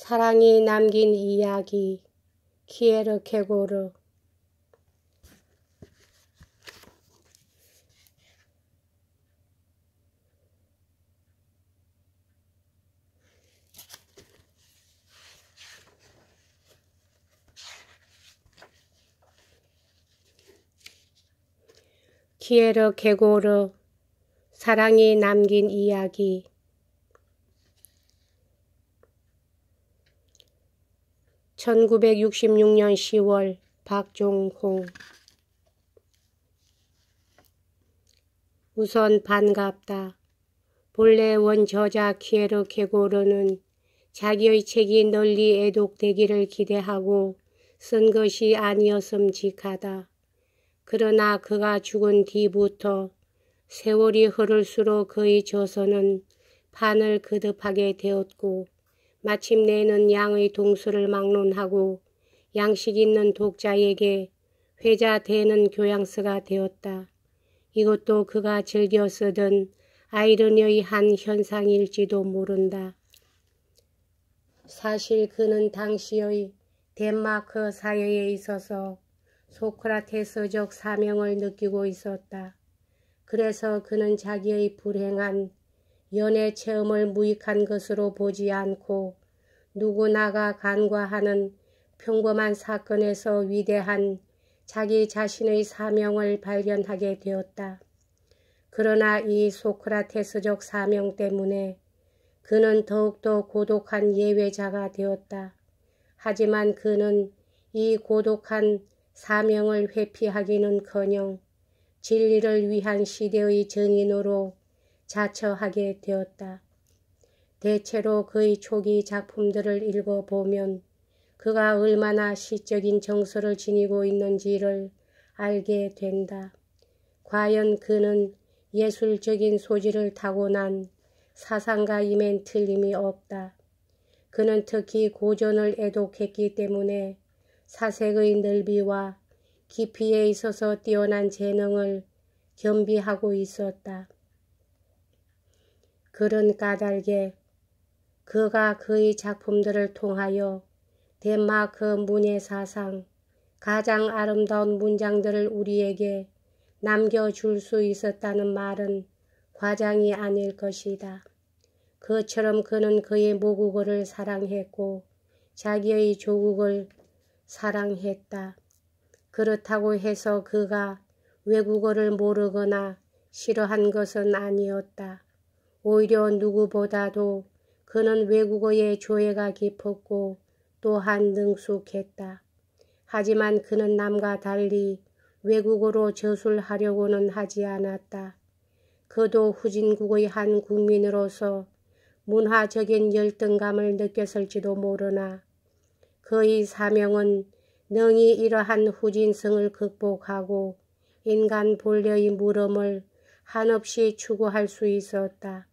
사랑이 남긴 이야기 키에르케고르. 키에르케고르. 사랑이 남긴 이야기. (1966년 10월) 박종홍. 우선 반갑다. 본래 원저자 키에르케고르는 자기의 책이 널리 애독되기를 기대하고 쓴 것이 아니었음직하다. 그러나 그가 죽은 뒤부터 세월이 흐를수록 그의 저서는 판을 거듭하게 되었고 마침내는 양의 동서를 막론하고 양식 있는 독자에게 회자되는 교양서가 되었다. 이것도 그가 즐겨 쓰던 아이러니의 한 현상일지도 모른다. 사실 그는 당시의 덴마크 사회에 있어서 소크라테스적 사명을 느끼고 있었다. 그래서 그는 자기의 불행한 연애 체험을 무익한 것으로 보지 않고 누구나가 간과하는 평범한 사건에서 위대한 자기 자신의 사명을 발견하게 되었다. 그러나 이 소크라테스적 사명 때문에 그는 더욱더 고독한 예외자가 되었다. 하지만 그는 이 고독한 사명을 회피하기는커녕 진리를 위한 시대의 증인으로 자처하게 되었다. 대체로 그의 초기 작품들을 읽어보면 그가 얼마나 시적인 정서를 지니고 있는지를 알게 된다. 과연 그는 예술적인 소질을 타고난 사상가임엔 틀림이 없다. 그는 특히 고전을 애독했기 때문에 사색의 넓이와 깊이에 있어서 뛰어난 재능을 겸비하고 있었다. 그런 까닭에 그가 그의 작품들을 통하여 덴마크 문예사상 가장 아름다운 문장들을 우리에게 남겨줄 수 있었다는 말은 과장이 아닐 것이다. 그처럼 그는 그의 모국어를 사랑했고 자기의 조국을 사랑했다. 그렇다고 해서 그가 외국어를 모르거나 싫어한 것은 아니었다. 오히려 누구보다도 그는 외국어의 조예가 깊었고 또한 능숙했다. 하지만 그는 남과 달리 외국어로 저술하려고는 하지 않았다. 그도 후진국의 한 국민으로서 문화적인 열등감을 느꼈을지도 모르나 그의 사명은 능히 이러한 후진성을 극복하고 인간 본래의 물음을 한없이 추구할 수 있었다.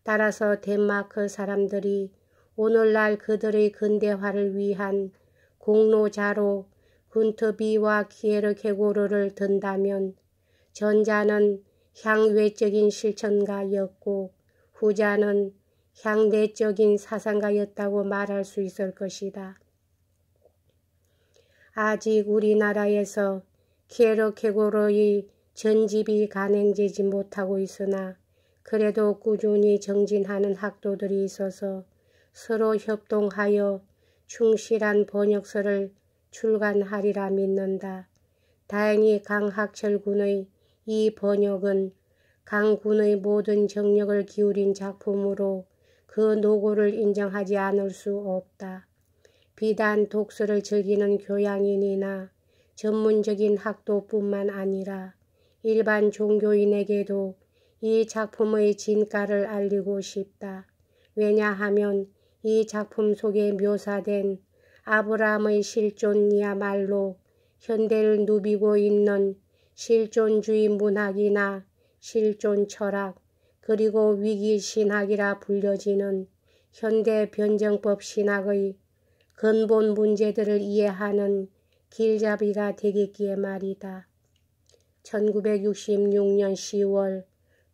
따라서 덴마크 사람들이 오늘날 그들의 근대화를 위한 공로자로 군트비와 키에르케고르를 든다면 전자는 향외적인 실천가였고 후자는 향내적인 사상가였다고 말할 수 있을 것이다. 아직 우리나라에서 키에르케고르의 전집이 간행되지 못하고 있으나 그래도 꾸준히 정진하는 학도들이 있어서 서로 협동하여 충실한 번역서를 출간하리라 믿는다. 다행히 강학철 군의 이 번역은 강 군의 모든 정력을 기울인 작품으로 그 노고를 인정하지 않을 수 없다. 비단 독서를 즐기는 교양인이나 전문적인 학도뿐만 아니라 일반 종교인에게도 이 작품의 진가를 알리고 싶다. 왜냐하면 이 작품 속에 묘사된 아브라함의 실존이야말로 현대를 누비고 있는 실존주의 문학이나 실존 철학 그리고 위기신학이라 불려지는 현대 변정법 신학의 근본 문제들을 이해하는 길잡이가 되겠기에 말이다. 1966년 10월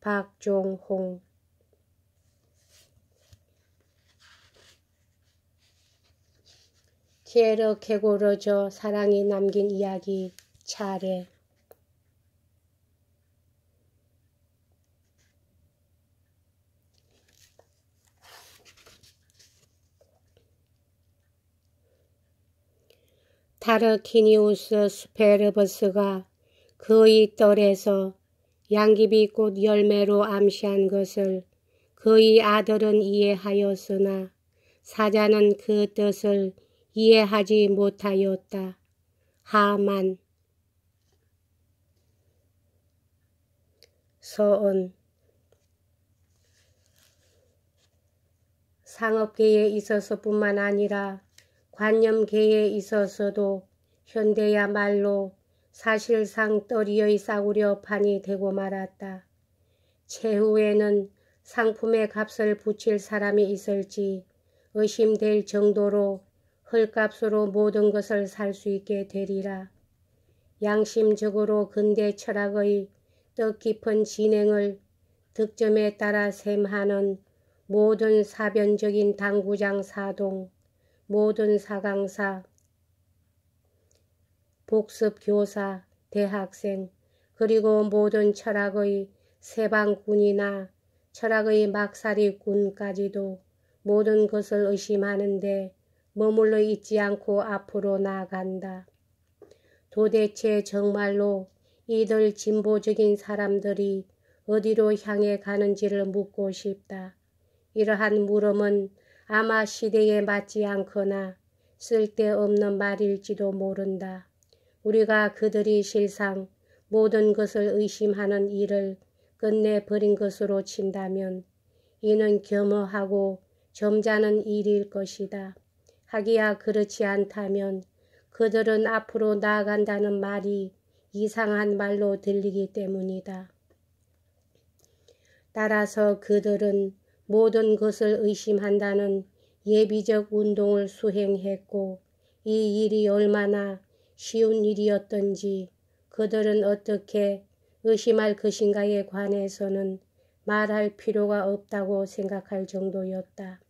박종홍. 키에르케고르 사랑이 남긴 이야기 차례. 타르키니우스 스페르버스가 그의 뜰에서 양귀비꽃 열매로 암시한 것을 그의 아들은 이해하였으나 사자는 그 뜻을 이해하지 못하였다. 하만. 서은. 상업계에 있어서뿐만 아니라 관념계에 있어서도 현대야말로 사실상 떨이의 싸구려 판이 되고 말았다. 최후에는 상품의 값을 붙일 사람이 있을지 의심될 정도로 헐값으로 모든 것을 살 수 있게 되리라. 양심적으로 근대 철학의 뜻깊은 진행을 득점에 따라 셈하는 모든 사변적인 당구장 사동, 모든 사강사, 복습교사, 대학생, 그리고 모든 철학의 세방꾼이나 철학의 막사리꾼까지도 모든 것을 의심하는데 머물러 있지 않고 앞으로 나아간다. 도대체 정말로 이들 진보적인 사람들이 어디로 향해 가는지를 묻고 싶다. 이러한 물음은 아마 시대에 맞지 않거나 쓸데없는 말일지도 모른다. 우리가 그들이 실상 모든 것을 의심하는 일을 끝내버린 것으로 친다면 이는 겸허하고 점잖은 일일 것이다. 하기야 그렇지 않다면 그들은 앞으로 나아간다는 말이 이상한 말로 들리기 때문이다. 따라서 그들은 모든 것을 의심한다는 예비적 운동을 수행했고 이 일이 얼마나 쉬운 일이었던지 그들은 어떻게 의심할 것인가에 관해서는 말할 필요가 없다고 생각할 정도였다.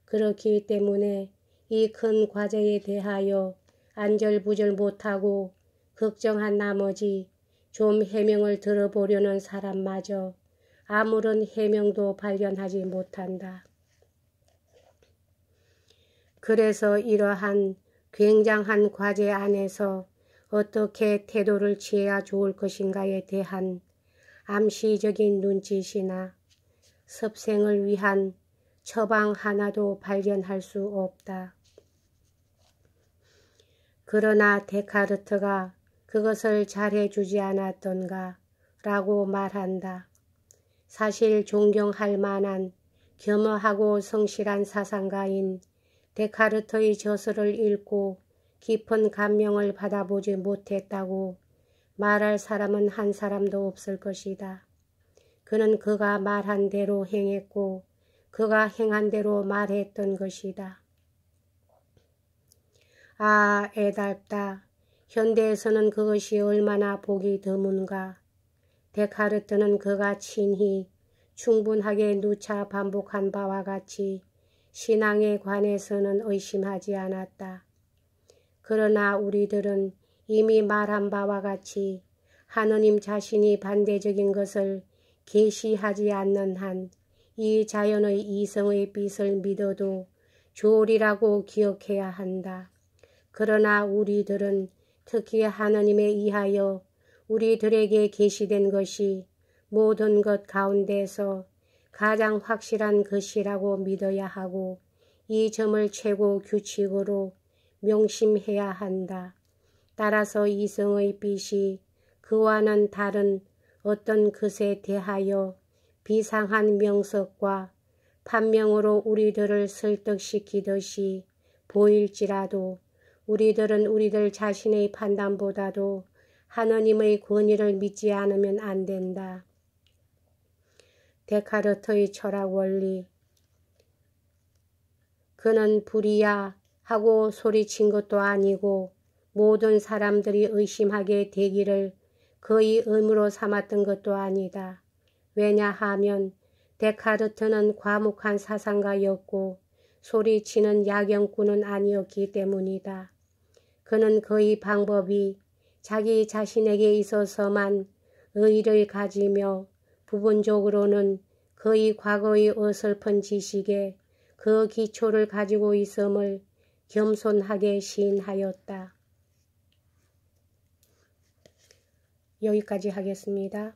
그렇기 때문에 이 큰 과제에 대하여 안절부절 못하고 걱정한 나머지 좀 해명을 들어보려는 사람마저 아무런 해명도 발견하지 못한다. 그래서 이러한 굉장한 과제 안에서 어떻게 태도를 취해야 좋을 것인가에 대한 암시적인 눈짓이나 섭생을 위한 처방 하나도 발견할 수 없다. 그러나 데카르트가 그것을 잘해주지 않았던가 라고 말한다. 사실 존경할 만한 겸허하고 성실한 사상가인 데카르트의 저서를 읽고 깊은 감명을 받아보지 못했다고 말할 사람은 한 사람도 없을 것이다. 그는 그가 말한 대로 행했고 그가 행한 대로 말했던 것이다. 아, 애답다. 현대에서는 그것이 얼마나 보기 드문가. 데카르트는 그가 친히 충분하게 누차 반복한 바와 같이 신앙에 관해서는 의심하지 않았다. 그러나 우리들은 이미 말한 바와 같이 하느님 자신이 반대적인 것을 계시하지 않는 한 이 자연의 이성의 빛을 믿어도 좋으리라고 기억해야 한다. 그러나 우리들은 특히 하느님에 의하여 우리들에게 계시된 것이 모든 것 가운데서 가장 확실한 것이라고 믿어야 하고 이 점을 최고 규칙으로 명심해야 한다. 따라서 이성의 빛이 그와는 다른 어떤 것에 대하여 비상한 명석과 판명으로 우리들을 설득시키듯이 보일지라도 우리들은 우리들 자신의 판단보다도 하느님의 권위를 믿지 않으면 안 된다. 데카르트의 철학 원리. 그는 불이야 하고 소리친 것도 아니고 모든 사람들이 의심하게 되기를 그의 의무로 삼았던 것도 아니다. 왜냐하면 데카르트는 과묵한 사상가였고 소리치는 야경꾼은 아니었기 때문이다. 그는 그의 방법이 자기 자신에게 있어서만 의의를 가지며 부분적으로는 그의 과거의 어설픈 지식에 그 기초를 가지고 있음을 겸손하게 시인하였다. 여기까지 하겠습니다.